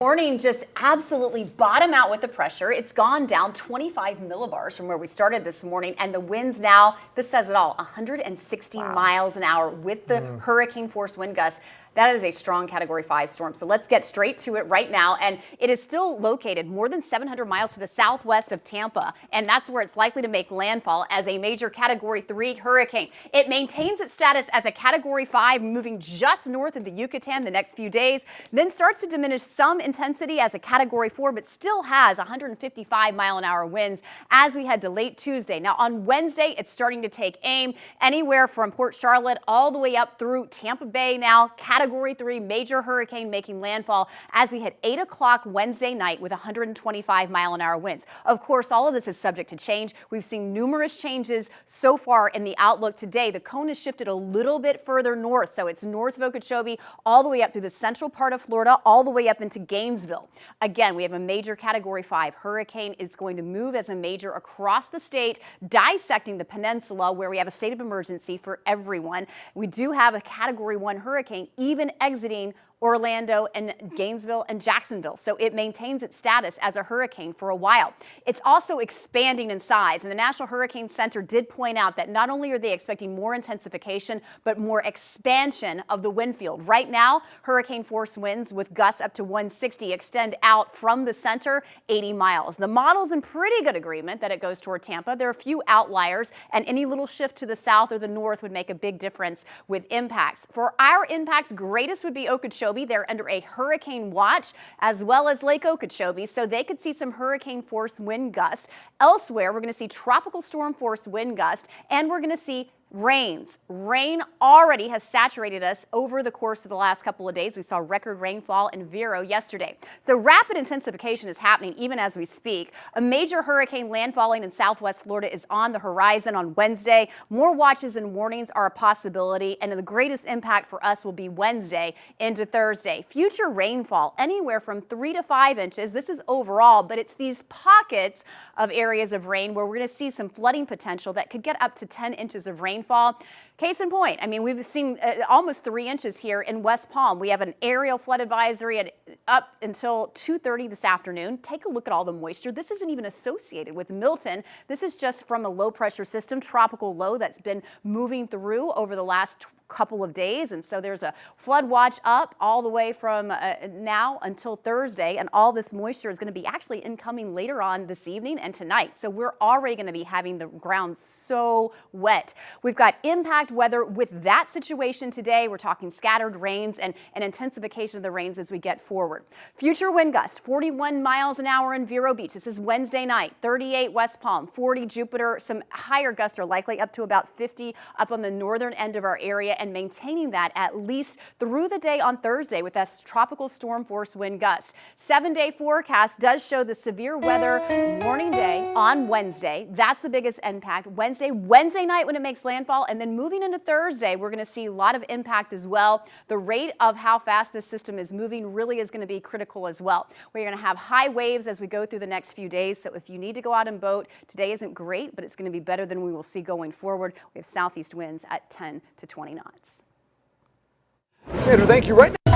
Morning just absolutely bottom out with the pressure. It's gone down 25 millibars from where we started this morning, and the winds now, this says it all, 116 miles an hour with the hurricane force wind gusts. That is a strong Category 5 storm. So let's get straight to it right now. And it is still located more than 700 miles to the southwest of Tampa. And that's where it's likely to make landfall as a major Category 3 hurricane. It maintains its status as a Category 5, moving just north of the Yucatan the next few days, then starts to diminish some intensity as a Category 4, but still has 155-mile-an-hour winds as we head to late Tuesday. Now, on Wednesday, it's starting to take aim anywhere from Port Charlotte all the way up through Tampa Bay now. Category 3 major hurricane making landfall as we hit 8 o'clock Wednesday night with 125-mile-an-hour winds. Of course, all of this is subject to change. We've seen numerous changes so far in the outlook today. The cone has shifted a little bit further north, so it's north of Okeechobee all the way up through the central part of Florida, all the way up into Gainesville. Again, we have a major Category 5 hurricane. It's going to move as a major across the state, dissecting the peninsula where we have a state of emergency for everyone. We do have a Category 1 hurricane even exiting Orlando and Gainesville and Jacksonville. So it maintains its status as a hurricane for a while. It's also expanding in size, and the National Hurricane Center did point out that not only are they expecting more intensification, but more expansion of the wind field. Right now, hurricane force winds with gusts up to 160 extend out from the center 80 miles. The model's in pretty good agreement that it goes toward Tampa. There are a few outliers, and any little shift to the south or the north would make a big difference with impacts. For our impacts, greatest would be Okeechobee. They're under a hurricane watch, as well as Lake Okeechobee, so they could see some hurricane force wind gusts. Elsewhere, we're going to see tropical storm force wind gusts, and we're going to see rains. Rain already has saturated us over the course of the last couple of days. We saw record rainfall in Vero yesterday. So rapid intensification is happening even as we speak. A major hurricane landfalling in southwest Florida is on the horizon on Wednesday. More watches and warnings are a possibility, and the greatest impact for us will be Wednesday into Thursday. Future rainfall anywhere from 3 to 5 inches. This is overall, but it's these pockets of areas of rain where we're going to see some flooding potential that could get up to 10 inches of rainfall. Case in point, I mean, we've seen almost 3 inches here in West Palm. We have an aerial flood advisory up until 2:30 this afternoon. Take a look at all the moisture. This isn't even associated with Milton. This is just from a low pressure system, tropical low that's been moving through over the last couple of days, and so there's a flood watch up all the way from now until Thursday, and all this moisture is going to be actually incoming later on this evening and tonight. So we're already going to be having the ground so wet. We've got impact weather with that situation today. We're talking scattered rains and an intensification of the rains as we get forward. Future wind gusts, 41 miles an hour in Vero Beach. This is Wednesday night. 38 West Palm, 40 Jupiter. Some higher gusts are likely up to about 50 up on the northern end of our area, and maintaining that at least through the day on Thursday with that tropical storm force wind gust. 7-day forecast does show the severe weather warning day on Wednesday. That's the biggest impact. Wednesday night when it makes landfall, and then moving into Thursday, we're going to see a lot of impact as well. The rate of how fast this system is moving really is going to be critical as well. We're going to have high waves as we go through the next few days. So if you need to go out and boat, today isn't great, but it's going to be better than we will see going forward. We have southeast winds at 10 to 20 knots. Sandra, thank you. Right now.